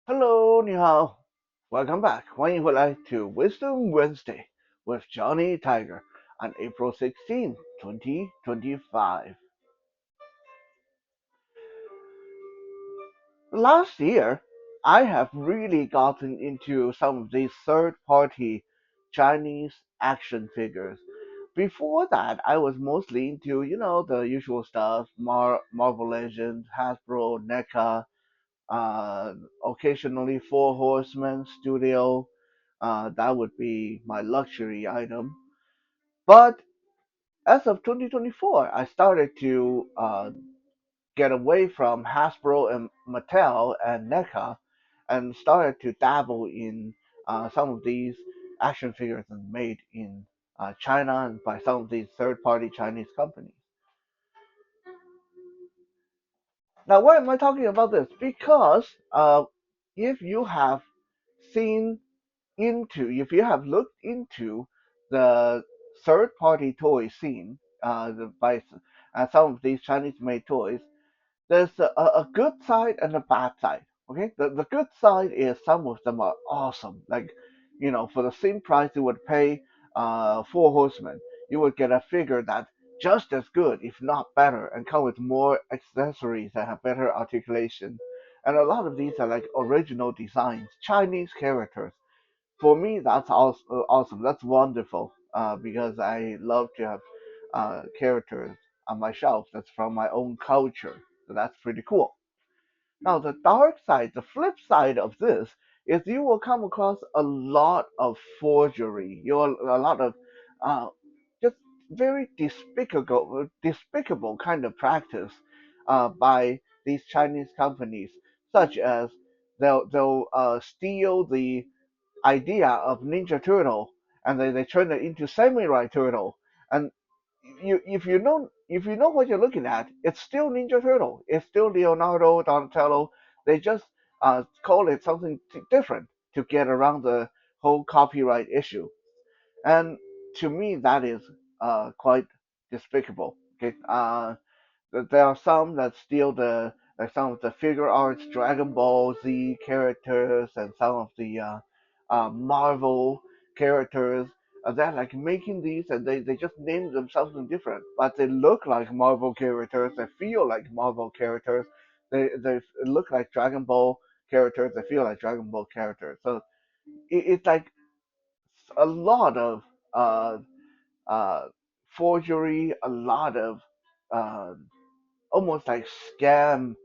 Hello，你好，Welcome back，欢迎回来to Wisdom Wednesday with Johnny Tiger on April 16th, 2025. Last year, I have really gotten into some of these third-party Chinese action figures. Before that, I was mostly into, the usual stuff, Marvel Legends, Hasbro, NECA, uh, occasionally Four Horsemen Studio. That would be my luxury item. But as of 2024, I started to get away from Hasbro and Mattel and NECA and started to dabble in some of these action figures made in China and by some of these third-party Chinese companies. Now, why am I talking about this? Because if you have seen if you have looked into the third party toy scene by some of these Chinese made toys, there's a good side and a bad side. Okay, the good side is some of them are awesome. Like, for the same price you would pay Four Horsemen, you would get a figure that's just as good, if not better, and come with more accessories that have better articulation. And a lot of these are like original designs, Chinese characters. For me, that's also awesome. That's wonderful. Because I love to have characters on my shelf that's from my own culture. So that's pretty cool. Now, the dark side, the flip side of this is you will come across a lot of forgery. A lot of uh, just very despicable kind of practice by these Chinese companies, such as they'll steal the idea of Ninja Turtle and they turn it into Samurai Turtle. And if you know what you're looking at, it's still Ninja Turtle. It's still Leonardo, Donatello. They just call it something different to get around the whole copyright issue. And to me, that is quite despicable. Okay, there are some that steal the like some of the figure arts, Dragon Ball Z characters, and some of the Marvel characters. They're like making these, and they just name them something different, but they look like Marvel characters. They feel like Marvel characters. They look like Dragon Ball characters. They feel like Dragon Ball characters. So it's like a lot of uh, uh, forgery, a lot of uh, almost like scam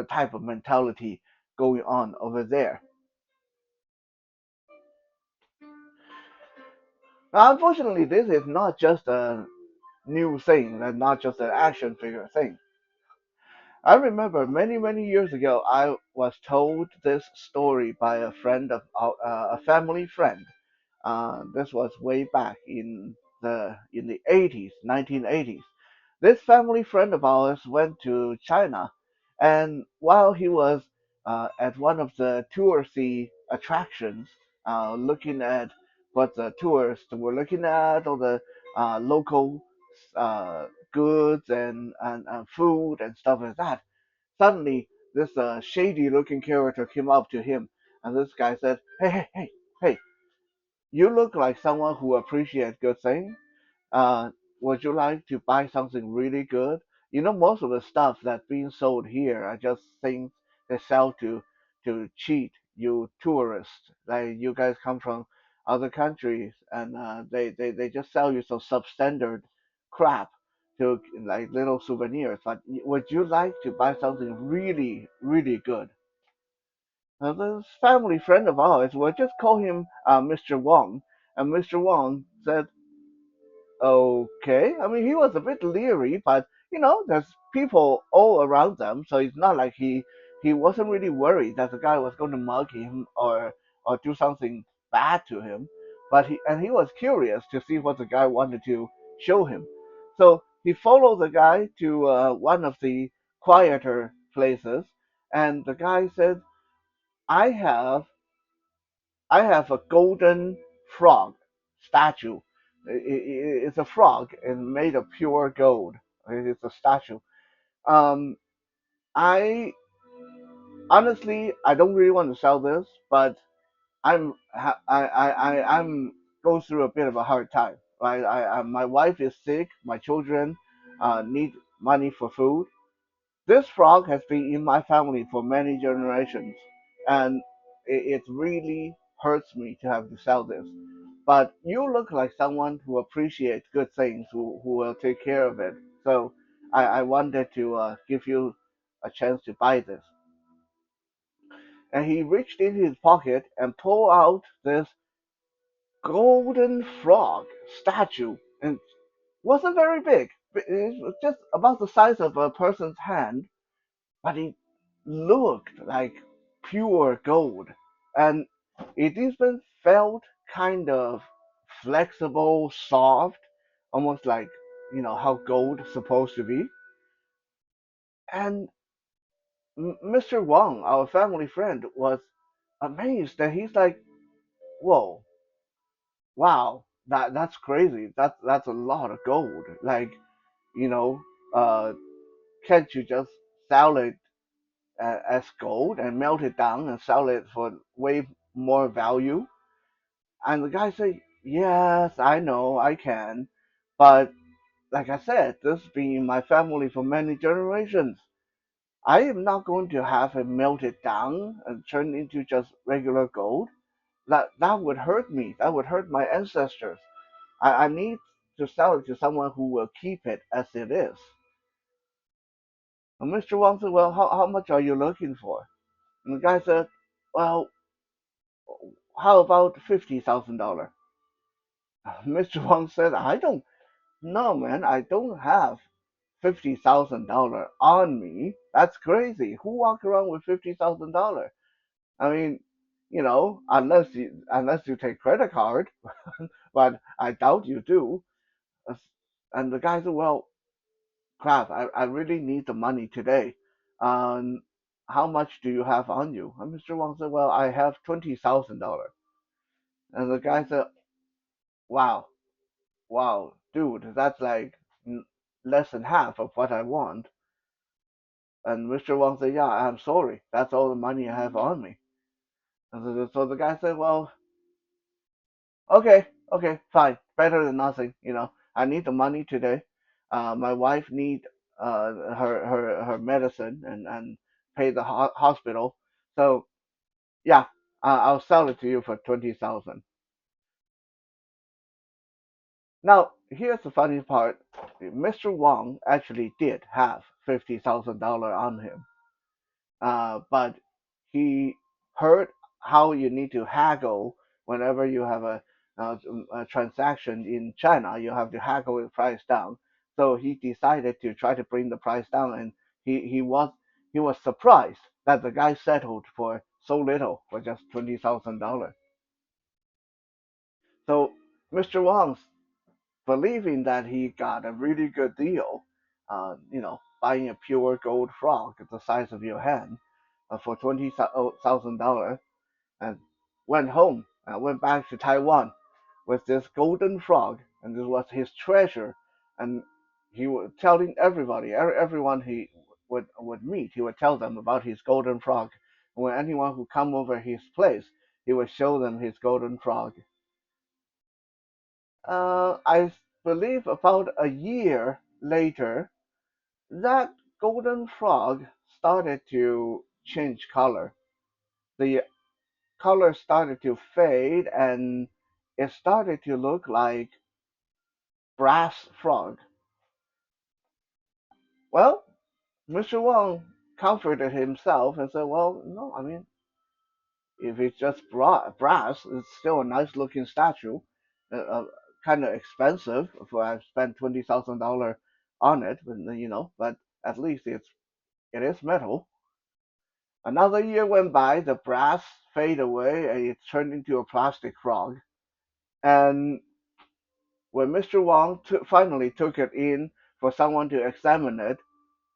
type of mentality going on over there. Now, unfortunately, this is not just a new thing, and not just an action figure thing. I remember many years ago, I was told this story by a family friend. This was way back in the 80s, 1980s. This family friend of ours went to China, and while he was at one of the touristy attractions, looking at what the tourists were looking at, all the local goods and food and stuff like that, suddenly this shady-looking character came up to him, and this guy said, "Hey, you look like someone who appreciates good things. Uh, would you like to buy something really good? Most of the stuff that's being sold here are just things they sell to cheat you tourists. Like you guys come from other countries and they just sell you some substandard crap to like little souvenirs. But would you like to buy something really good?" This family friend of ours, we'll just call him Mr. Wong, and Mr. Wong said, "Okay." I mean, he was a bit leery, but there's people all around them, so it's not like he wasn't really worried that the guy was going to mug him or do something bad to him. But he was curious to see what the guy wanted to show him. So he followed the guy to one of the quieter places, and the guy said, "I have I have a golden frog statue. It's a frog and made of pure gold. It's a statue. Um, I Honestly, I don't really want to sell this, but I'm going through a bit of a hard time, right? My wife is sick, my children need money for food. This frog has been in my family for many generations, and it really hurts me to have to sell this. But you look like someone who appreciates good things, who will take care of it. So I wanted to give you a chance to buy this. And he reached in his pocket and pulled out this golden frog statue, and wasn't very big. It was just about the size of a person's hand, but it looked like pure gold, and it even felt kind of flexible, soft, almost like how gold is supposed to be. And Mr. Wang, our family friend, was amazed, and he's like, "Whoa, wow, that's crazy. That's a lot of gold. Like, you know, uh, can't you just sell it as gold and melt it down and sell it for way more value?" And the guy said, "Yes, I know, I can, but like I said, this has been in my family for many generations. I am not going to have it melted down and turned into just regular gold. That would hurt me. That would hurt my ancestors. I need to sell it to someone who will keep it as it is." And Mr. Wang said, "Well, how much are you looking for?" And the guy said, "Well, how about $50,000?" Mr. Wang said, "I don't know, man. I don't have $50,000 on me. That's crazy. Who walk around with $50,000? I mean, unless you take credit card, but I doubt you do." And the guy said, "Well, crap, I really need the money today. Um, how much do you have on you?" And Mr. Wang said, "Well, I have $20,000." And the guy said, "Wow, wow, dude, that's like less than half of what I want." And Mr. Wang said, "Yeah, I'm sorry. That's all the money I have on me." And so the guy said, "Well, okay, okay, fine. Better than nothing. I need the money today. My wife need her medicine and pay the hospital. So yeah, I'll sell it to you for 20,000." Now here's the funny part. Mr. Wang actually did have $50,000 on him, but he heard how you need to haggle whenever you have a transaction in China. You have to haggle the price down. So he decided to try to bring the price down, and he was surprised that the guy settled for so little, for just $20,000. So Mr. Wang, believing that he got a really good deal, buying a pure gold frog the size of your hand for $20,000, and went home and went back to Taiwan with this golden frog, and this was his treasure. And he was telling everybody, everyone he would meet, he would tell them about his golden frog. And when anyone who come over his place, he would show them his golden frog. I believe about a year later, that golden frog started to change color. The color started to fade, and it started to look like brass frog. Well, Mr. Wang comforted himself and said, "Well, no, I mean, if it's just brass, it's still a nice looking statue. Kind of expensive for I spent $20,000 on it, but at least it is metal." Another year went by, the brass faded away, and it turned into a plastic frog. And when Mr. Wang finally took it in for someone to examine it,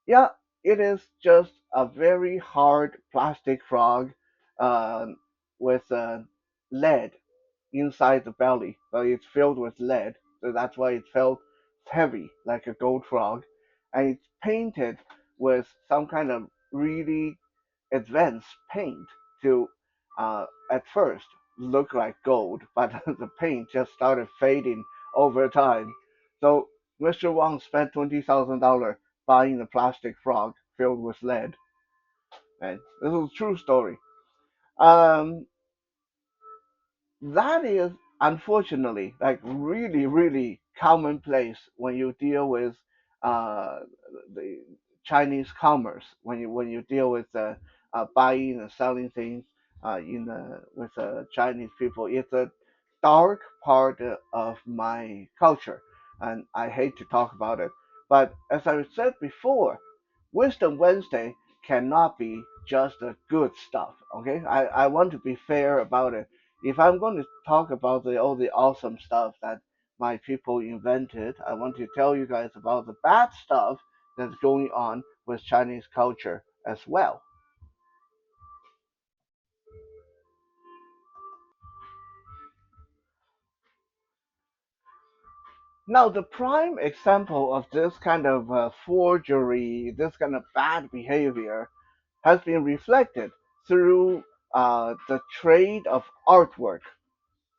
yeah, it is just a very hard plastic frog uh, with lead inside the belly. So it's filled with lead, so that's why it felt heavy like a gold frog. And it's painted with some kind of really advanced paint to at first look like gold, but the paint just started fading over time. So Mr. Wang spent $20,000 buying a plastic frog filled with lead. And this is a true story. Um, that is unfortunately like really really commonplace when you deal with uh, the Chinese commerce, when you deal with buying and selling things in with Chinese people. It's a dark part of my culture, and I hate to talk about it. But as I said before, Wisdom Wednesday cannot be just the good stuff. Okay, I want to be fair about it. If I'm going to talk about all the awesome stuff that my people invented, I want to tell you guys about the bad stuff that's going on with Chinese culture as well. Now, the prime example of this kind of forgery, this kind of bad behavior, has been reflected through the trade of artwork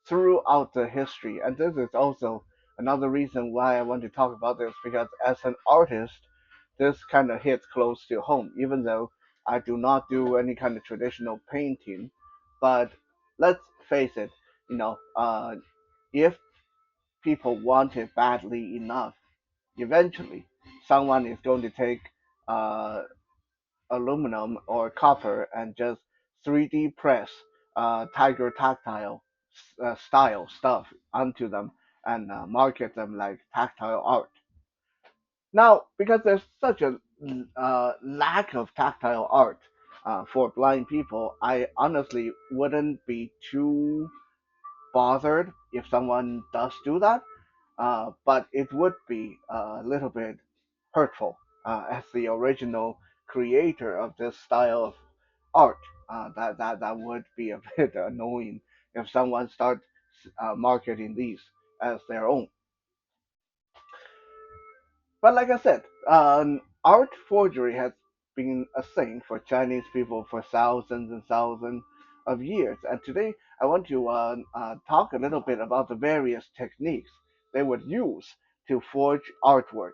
throughout the history. And this is also another reason why I want to talk about this, because as an artist, this kind of hits close to home, even though I do not do any kind of traditional painting. But let's face it, if people want it badly enough, eventually someone is going to take uh, aluminum or copper and just 3D press Tiger Tactile style stuff onto them and market them like tactile art. Now, because there's such a lack of tactile art for blind people, I honestly wouldn't be too bothered if someone does do that, but it would be a little bit hurtful as the original creator of this style of art. That would be a bit annoying if someone starts marketing these as their own. But like I said, art forgery has been a thing for Chinese people for thousands and thousands of years. And today I want to talk a little bit about the various techniques they would use to forge artwork.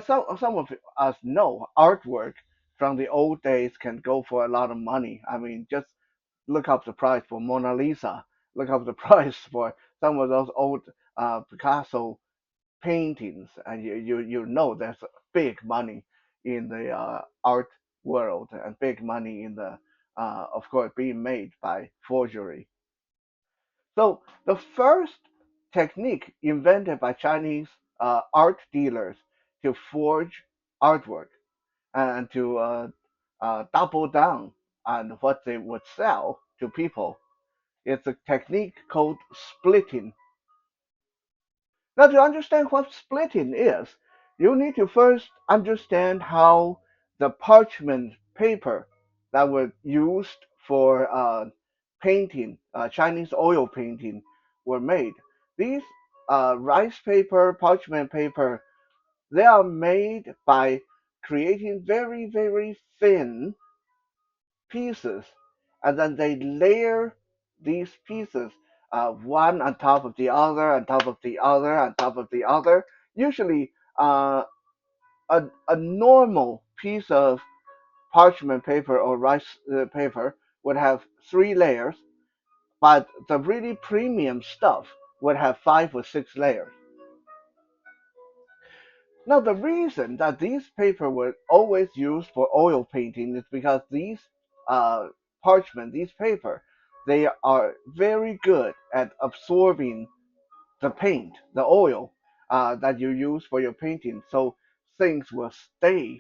Some of us know artwork from the old days can go for a lot of money. I mean, just look up the price for Mona Lisa. Look up the price for some of those old Picasso paintings, and you know there's big money in the art world and big money in the of course being made by forgery. So the first technique invented by Chinese art dealers to forge artwork and to double down on what they would sell to people is a technique called splitting. Now, to understand what splitting is, you need to first understand how the parchment paper that was used for painting, Chinese oil painting, were made. These rice paper, parchment paper, they are made by creating very, very thin pieces, and then they layer these pieces one on top of the other, on top of the other, on top of the other. Usually, a normal piece of parchment paper or rice paper would have 3 layers, but the really premium stuff would have 5 or 6 layers. Now, the reason that these paper were always used for oil painting is because these uh, parchment, these paper, they are very good at absorbing the paint, the oil that you use for your painting. So things will stay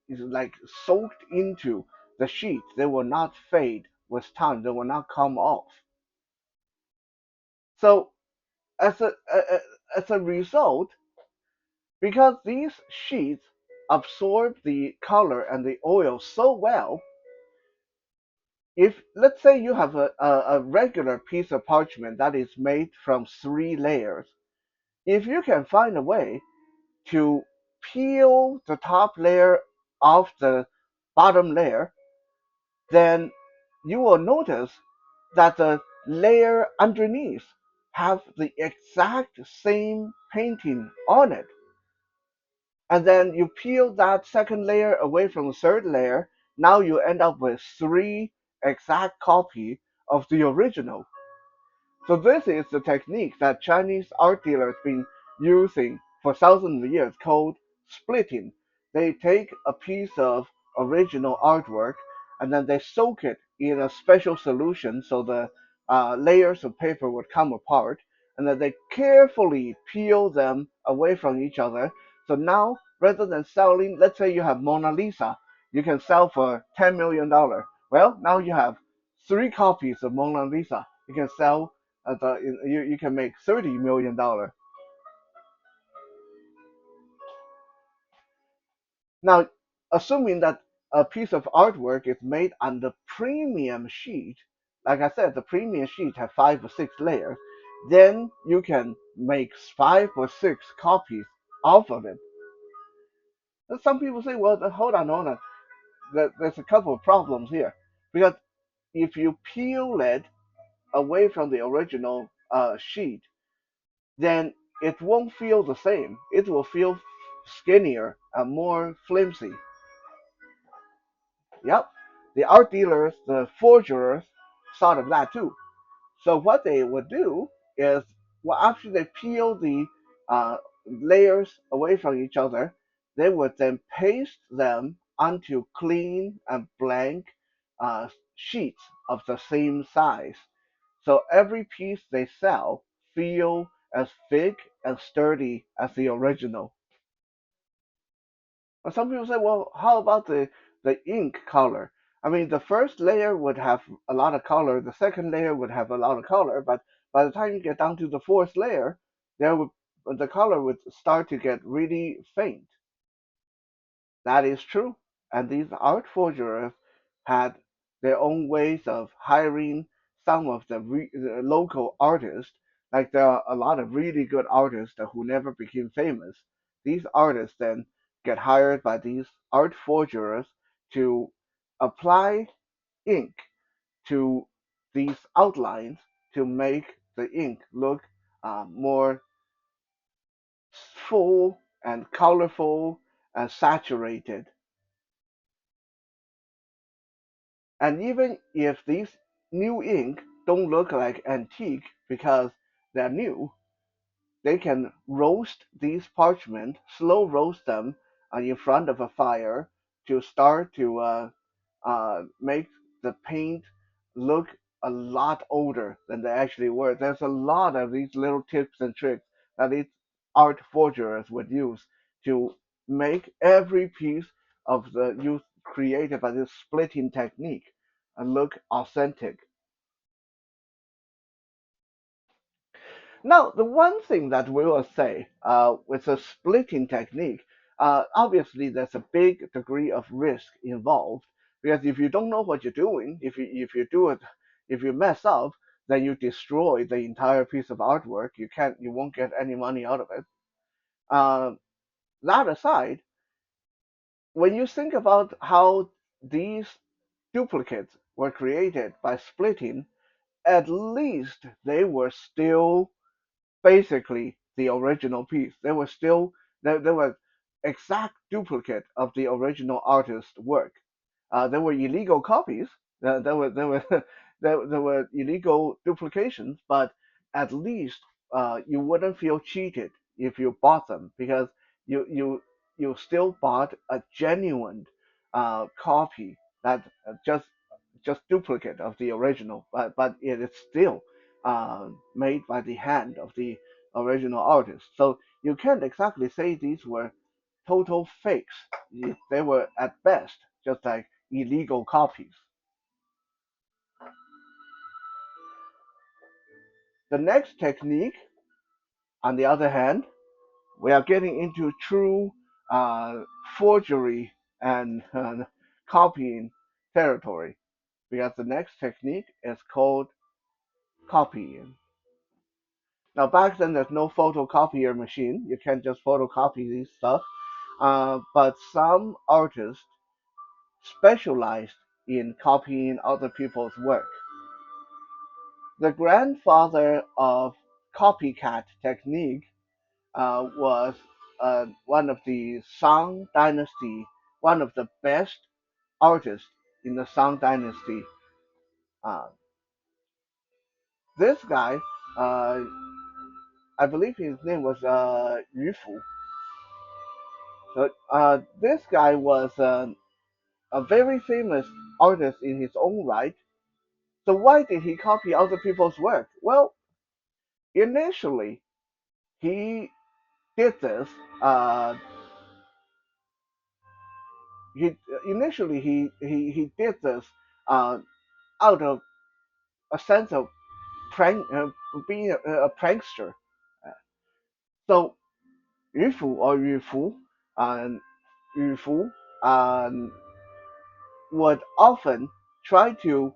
like soaked into the sheet. They will not fade with time. They will not come off. So as a result, because these sheets absorb the color and the oil so well, if let's say you have a regular piece of parchment that is made from 3 layers, if you can find a way to peel the top layer off the bottom layer, then you will notice that the layer underneath have the exact same painting on it. And then you peel that second layer away from the third layer. Now you end up with three exact copy of the original. So this is the technique that Chinese art dealers been using for thousands of years called splitting. They take a piece of original artwork and then they soak it in a special solution so the layers of paper would come apart and then they carefully peel them away from each other. So now rather than selling, let's say you have Mona Lisa, you can sell for $10 million. Well, now you have three copies of Mona Lisa. You can sell you can make $30 million. Now, assuming that a piece of artwork is made on the premium sheet, like I said, the premium sheet have 5 or 6 layers, then you can make 5 or 6 copies off of it. And some people say, well, hold on. There's a couple of problems here. Because if you peel it away from the original sheet, then it won't feel the same. It will feel skinnier and more flimsy. Yep, the art dealers, the forgers, thought of that too. So what they would do is, well, after they peel the layers away from each other, they would then paste them onto clean and blank sheets of the same size. So every piece they sell feel as thick and sturdy as the original. And some people say, well, how about the ink color? I mean, the first layer would have a lot of color, the second layer would have a lot of color, but by the time you get down to the fourth layer, there would the color would start to get really faint. That is true. And these art forgers had their own ways of hiring some of the local artists. Like there are a lot of really good artists who never became famous. These artists then get hired by these art forgers to apply ink to these outlines to make the ink look more full and colorful and saturated. And even if these new ink don't look like antique because they're new, they can roast these parchment, slow roast them in front of a fire to start to make the paint look a lot older than they actually were. There's a lot of these little tips and tricks that these art forgers would use to make every piece of the use created by this splitting technique look authentic. Now, the one thing that we will say with a splitting technique, obviously there's a big degree of risk involved because if you don't know what you're doing, if you do it, if you mess up, then you destroy the entire piece of artwork. You won't get any money out of it. Uh, that aside, when you think about how these duplicates were created by splitting, at least they were still basically the original piece. They were exact duplicate of the original artist's work. There were illegal copies. There were there were illegal duplications, but at least you wouldn't feel cheated if you bought them because you you you still bought a genuine copy that just duplicate of the original, but it is still made by the hand of the original artist. So you can't exactly say these were total fakes. They were at best just like illegal copies. The next technique, on the other hand, we are getting into true uh, forgery and copying territory because the next technique is called copying. Now, back then, there's no photocopier machine. You can't just photocopy these stuff. But some artists specialized in copying other people's work. The grandfather of copycat technique was one of the Song Dynasty, one of the best artists in the Song Dynasty. Uh, this guy, uh, I believe his name was Yu Fu. So this guy was a very famous artist in his own right. So why did he copy other people's work? Well, initially he did this. Uh, he initially he did this uh, out of a sense of being a prankster. So Yu Fu or Yu Fu um, would often try to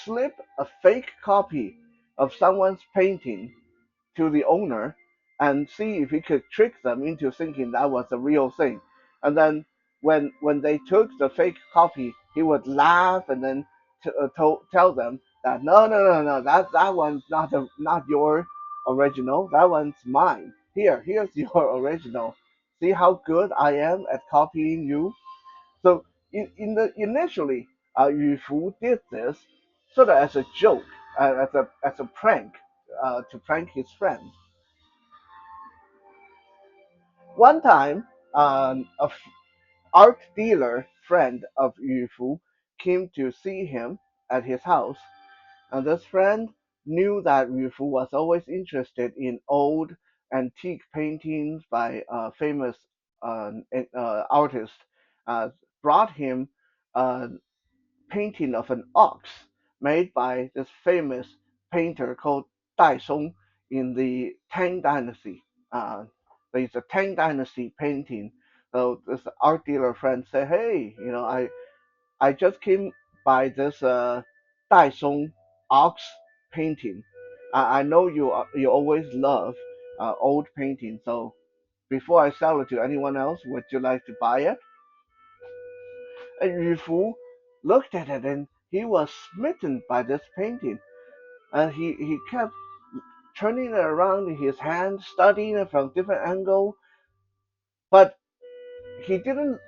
slip a fake copy of someone's painting to the owner and see if he could trick them into thinking that was a real thing. And then when they took the fake copy, he would laugh and then tell them that no, that one's not your original. That one's mine. Here's your original. See how good I am at copying you. So in the initially, Yu Fu did this sort of as a joke, as a prank, to prank his friends. One time, a art dealer friend of Yu Fu came to see him at his house, and this friend knew that Yu Fu was always interested in old antique paintings by famous artists. Uh, Brought him a painting of an ox made by this famous painter called Dai Song in the Tang Dynasty. There's a Tang Dynasty painting. So this art dealer friend said, "Hey, I just came by this Dai Song ox painting. I know you always love old painting. So before I sell it to anyone else, would you like to buy it?" And Yu Fu looked at it and he was smitten by this painting. And he kept turning it around in his hand, studying it from different angles, but he didn't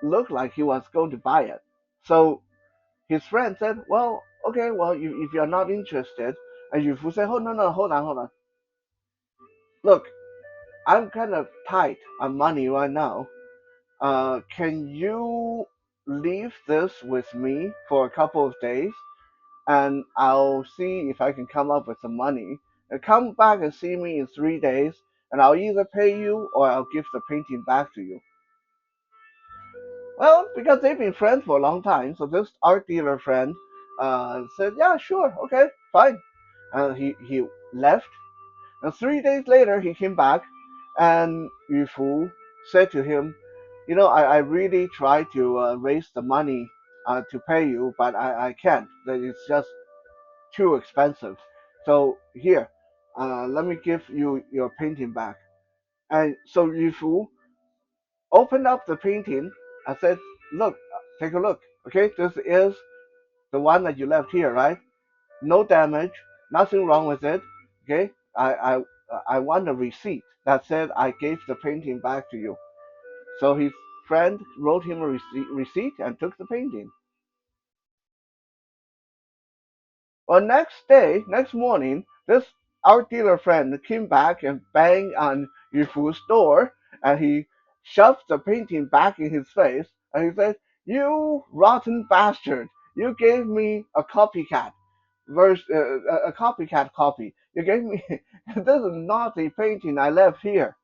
look like he was going to buy it. So his friend said, "Well, okay, well, if you're not interested," and Yu Fu said, "Oh, no, no, hold on. Look, I'm kind of tight on money right now. Can you leave this with me for a couple of days? And I'll see if I can come up with some money. And come back and see me in 3 days, and I'll either pay you or I'll give the painting back to you." Well, because they've been friends for a long time, so this art dealer friend said, "Yeah, sure, okay, fine." And he left. And 3 days later, he came back, and Yu Fu said to him, I really tried to raise the money to pay you, but I can't. That it's just too expensive. So here, let me give you your painting back. And so Yu Fu opened up the painting and said, "Look, take a look. Okay, this is the one that you left here, right? No damage, nothing wrong with it. Okay, I want a receipt that said I gave the painting back to you." So his friend wrote him a receipt and took the painting. Well, next morning, this art dealer friend came back and banged on Yu Fu's door, and he shoved the painting back in his face, and he said, "You rotten bastard! You gave me a copycat a copycat copy. You gave me this is not the painting I left here."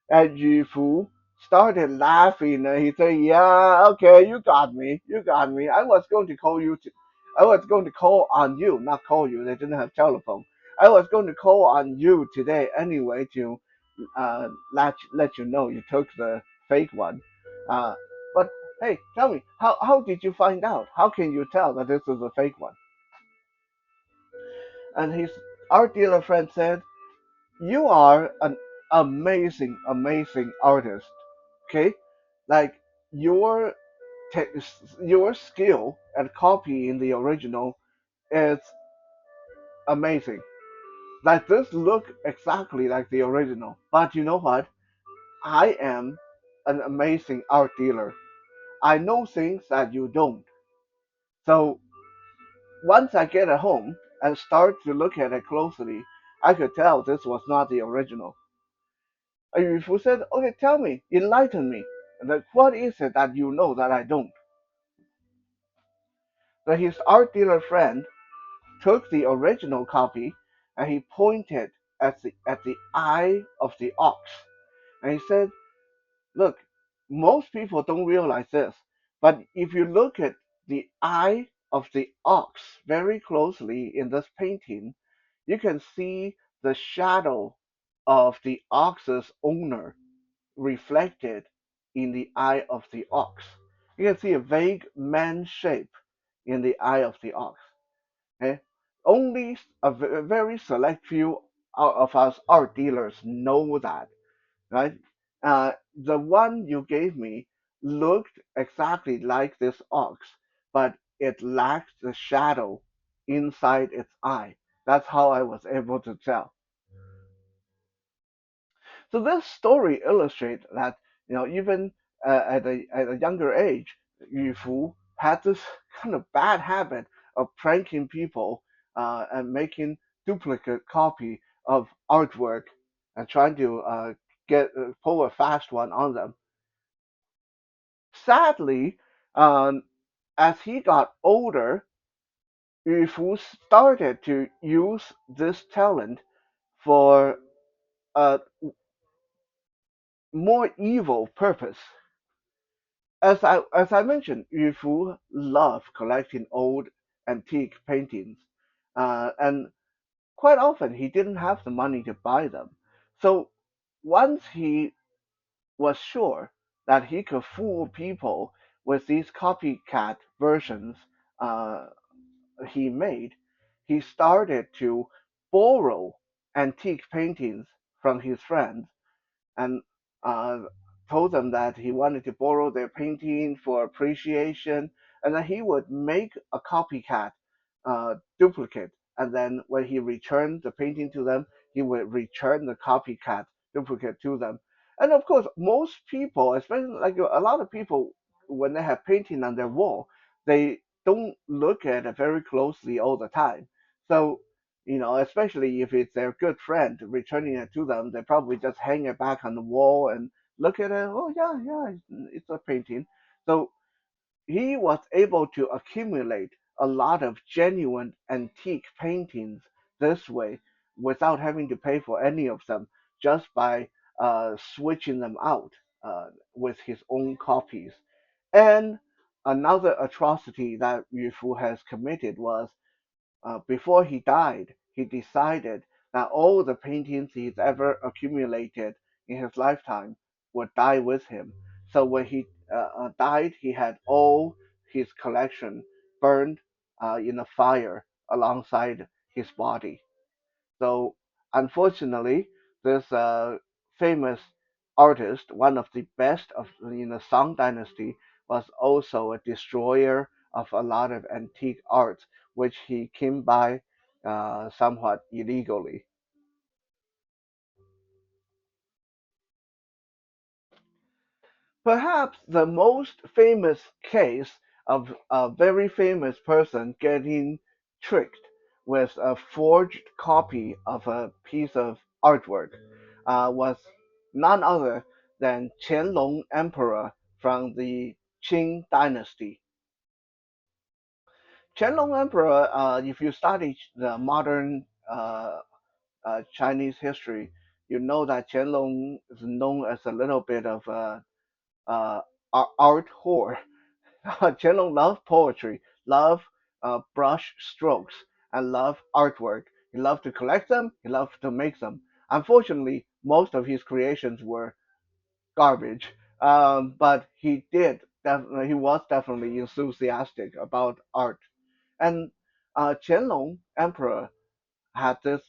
And Yu Fu started laughing, and he said, "Yeah, okay, you got me. You got me. I was going to call on you, not call you. They didn't have telephone. I was going to call on you today anyway to let you know you took the fake one. Uh, but hey, tell me, how did you find out? How can you tell that this is a fake one?" And his art dealer friend said, "You are an amazing, amazing artist. Okay, like your your skill at copying the original is amazing. Like this look exactly like the original, but you know what? I am an amazing art dealer. I know things that you don't. So once I get at home and start to look at it closely, I could tell this was not the original. And if you said, okay, tell me, enlighten me. Like, what is it that you know that I don't? That his art dealer friend took the original copy and he pointed at the eye of the ox. And he said, look, most people don't realize this, but if you look at the eye of the ox very closely in this painting, you can see the shadow of the ox's owner reflected in the eye of the ox. You can see a vague man shape in the eye of the ox. Okay? Only a very select few of us art dealers know that, right? The one you gave me looked exactly like this ox, but it lacked the shadow inside its eye. That's how I was able to tell. So this story illustrates that even at a younger age, Yu Fu had this kind of bad habit of pranking people and making duplicate copy of artwork and trying to get pull a fast one on them. Sadly, um, as he got older, Yu Fu started to use this talent for a more evil purpose. As I mentioned, Yu Fu loved collecting old antique paintings, and quite often he didn't have the money to buy them. So once he was sure that he could fool people with these copycat versions uh, he made, he started to borrow antique paintings from his friends and uh, told them that he wanted to borrow their painting for appreciation, and that he would make a copycat duplicate. And then when he returned the painting to them, he would return the copycat duplicate to them. And of course, most people, especially like a lot of people, when they have painting on their wall, they don't look at it very closely all the time. So especially if it's their good friend returning it to them, they probably just hang it back on the wall and look at it. Oh yeah, yeah, it's a painting. So he was able to accumulate a lot of genuine antique paintings this way without having to pay for any of them, just by switching them out with his own copies. And another atrocity that Yu Fu has committed was before he died, he decided that all the paintings he's ever accumulated in his lifetime would die with him. So when he died, he had all his collection burned in a fire alongside his body. So unfortunately, this famous artist, one of the best of in the Song Dynasty, was also a destroyer of a lot of antique art, which he came by somewhat illegally. Perhaps the most famous case of a very famous person getting tricked with a forged copy of a piece of artwork was none other than Qianlong Emperor from the Qing dynasty. Qianlong Emperor, if you study the modern Chinese history, you know that Qianlong is known as a little bit of a uh, art whore. Qianlong loved poetry, loved brush strokes, and loved artwork. He loved to collect them. He loved to make them. Unfortunately, most of his creations were garbage. But he was definitely enthusiastic about art. And Qianlong Emperor had this,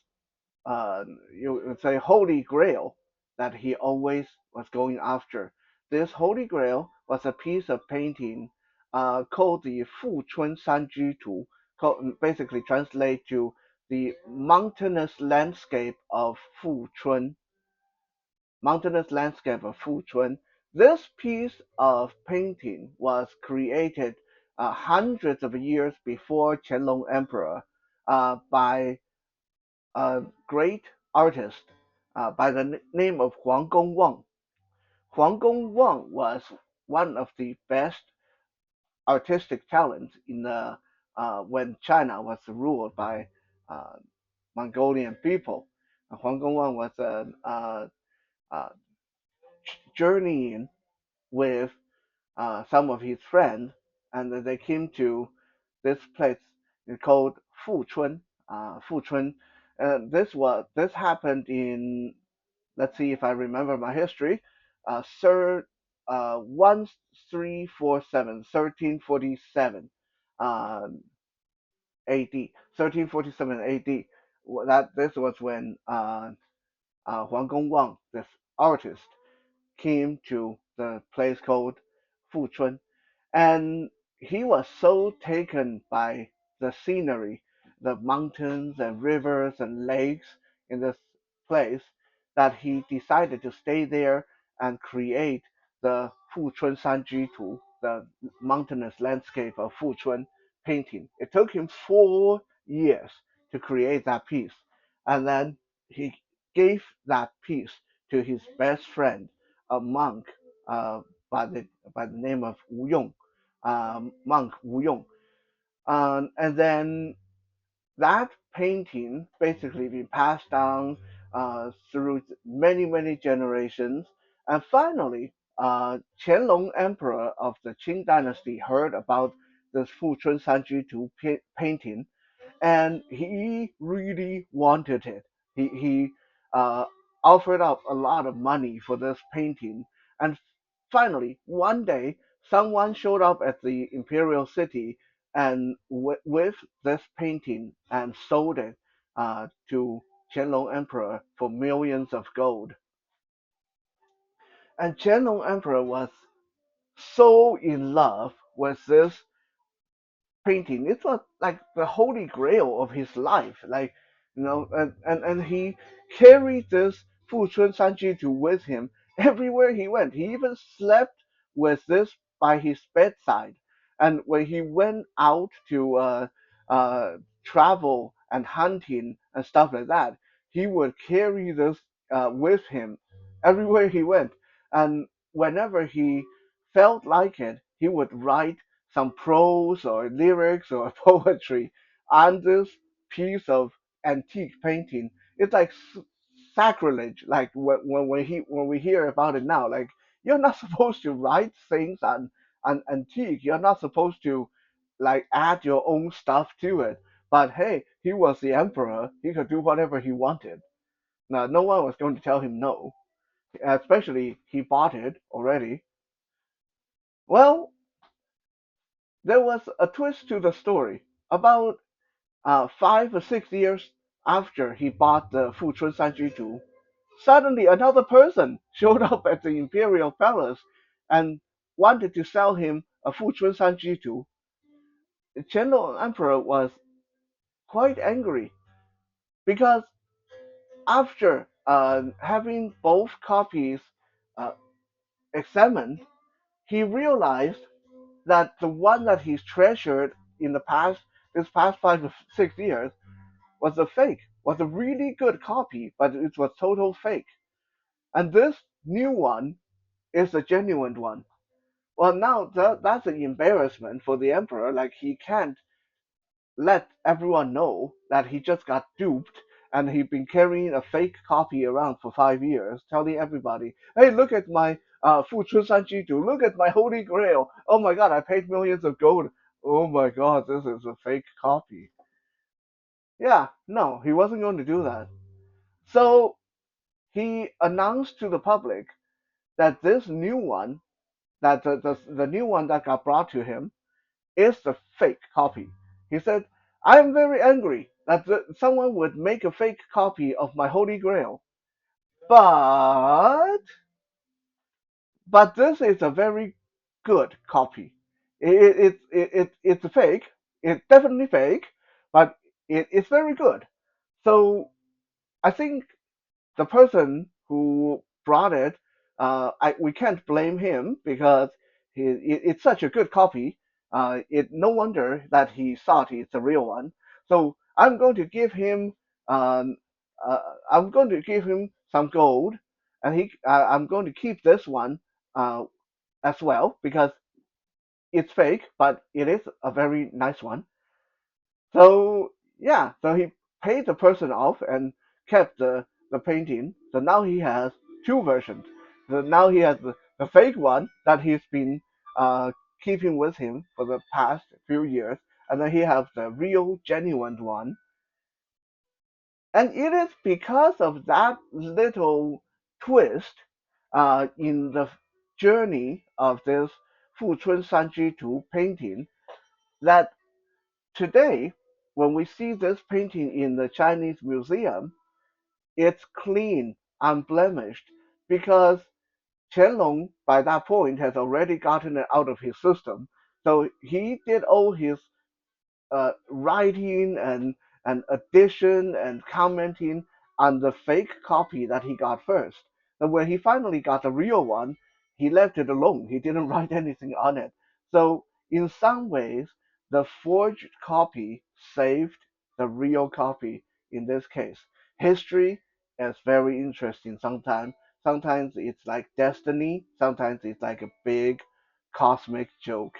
uh, you would say, holy grail that he always was going after. This holy grail was a piece of painting called the Fuchun Sanji Tu, basically translate to the mountainous landscape of Fuchun. Mountainous landscape of Fuchun. This piece of painting was created hundreds of years before Qianlong Emperor by a great artist by the name of Huang Gongwang. Huang Gongwang was one of the best artistic talents in the when China was ruled by uh, Mongolian people. Huang Gongwang was uh, journeying with some of his friends, and they came to this place called Fuchun. Fuchun. This happened in, let's see if I remember my history. Sir, 1347, 1347 AD, 1347 AD. That this was when Huang Gongwang, this artist, came to the place called Fuchun, and he was so taken by the scenery, the mountains and rivers and lakes in this place, that he decided to stay there and create the Fuchun Sanji Tu, the mountainous landscape of Fuchun painting. It took him 4 years to create that piece, and then he gave that piece to his best friend, a monk uh, by the name of Wu Yong, monk Wu Yong, and then that painting basically been passed down through many generations, and finally, Qianlong Emperor of the Qing Dynasty heard about this Fuchun Sanji Tu painting, and he really wanted it. He uh, offered up a lot of money for this painting, and finally, one day, someone showed up at the imperial city and with this painting and sold it to Qianlong Emperor for millions of gold. And Qianlong Emperor was so in love with this painting. It was like the holy grail of his life. Like, and he carried this Fuchun Sanjitu with him everywhere he went. He even slept with this by his bedside. And when he went out to uh, travel and hunting and stuff like that, he would carry this with him everywhere he went. And whenever he felt like it, he would write some prose or lyrics or poetry on this piece of antique painting. It's like sacrilege. Like when we hear about it now, like you're not supposed to write things on antique. You're not supposed to like add your own stuff to it. But hey, he was the emperor. He could do whatever he wanted. Now, no one was going to tell him no. Especially he bought it already. Well, there was a twist to the story. About 5 or 6 years after he bought the Fuchun Sanjitu, suddenly another person showed up at the imperial palace and wanted to sell him a Fuchun Sanjitu. Qianlong Emperor was quite angry because after having both copies uh, examined, he realized that the one that he's treasured in this past 5 or 6 years, was a fake, was a really good copy, but it was total fake. And this new one is a genuine one. Well, now that's an embarrassment for the emperor. Like he can't let everyone know that he just got duped and he'd been carrying a fake copy around for 5 years, telling everybody, "Hey, look at my Fuchun Sanjitu, look at my Holy Grail. Oh my God, I paid millions of gold. Oh my God, this is a fake copy." Yeah, no, he wasn't going to do that. So he announced to the public that this new one, that the new one that got brought to him, is the fake copy. He said, "I am very angry that someone would make a fake copy of my Holy Grail, but this is a very good copy. It's fake. It's definitely fake, but it's very good. So I think the person who brought it, we can't blame him because it's such a good copy. No wonder that he thought it's a real one. So um, I'm going to give him some gold, and I'm going to keep this one uh, as well because it's fake, but it is a very nice one. So yeah, so he paid the person off and kept the painting. So now he has two versions. So now he has the fake one that he's been uh, keeping with him for the past few years, and then he has the real, genuine one. And it is because of that little twist in the journey of this Fuchun Sanji Tu painting that today, when we see this painting in the Chinese museum, it's clean, unblemished, because Qianlong, by that point, has already gotten it out of his system. So he did all his writing and addition and commenting on the fake copy that he got first. And when he finally got the real one, he left it alone. He didn't write anything on it. So in some ways, the forged copy saved the real copy in this case. History is very interesting sometimes. Sometimes it's like destiny, sometimes it's like a big cosmic joke.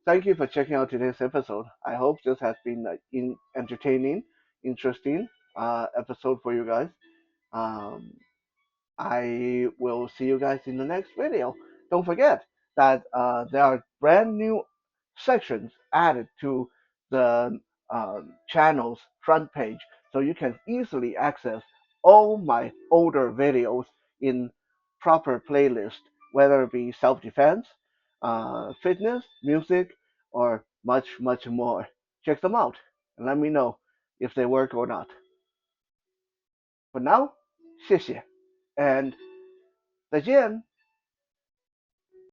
Thank you for checking out today's episode. I hope this has been entertaining, interesting episode for you guys. Um, I will see you guys in the next video. Don't forget that there are brand new sections added to the channel's front page, so you can easily access all my older videos in proper playlist, whether it be self-defense, fitness, music, or much, much more. Check them out and let me know if they work or not. For now, 谢谢 and 再见。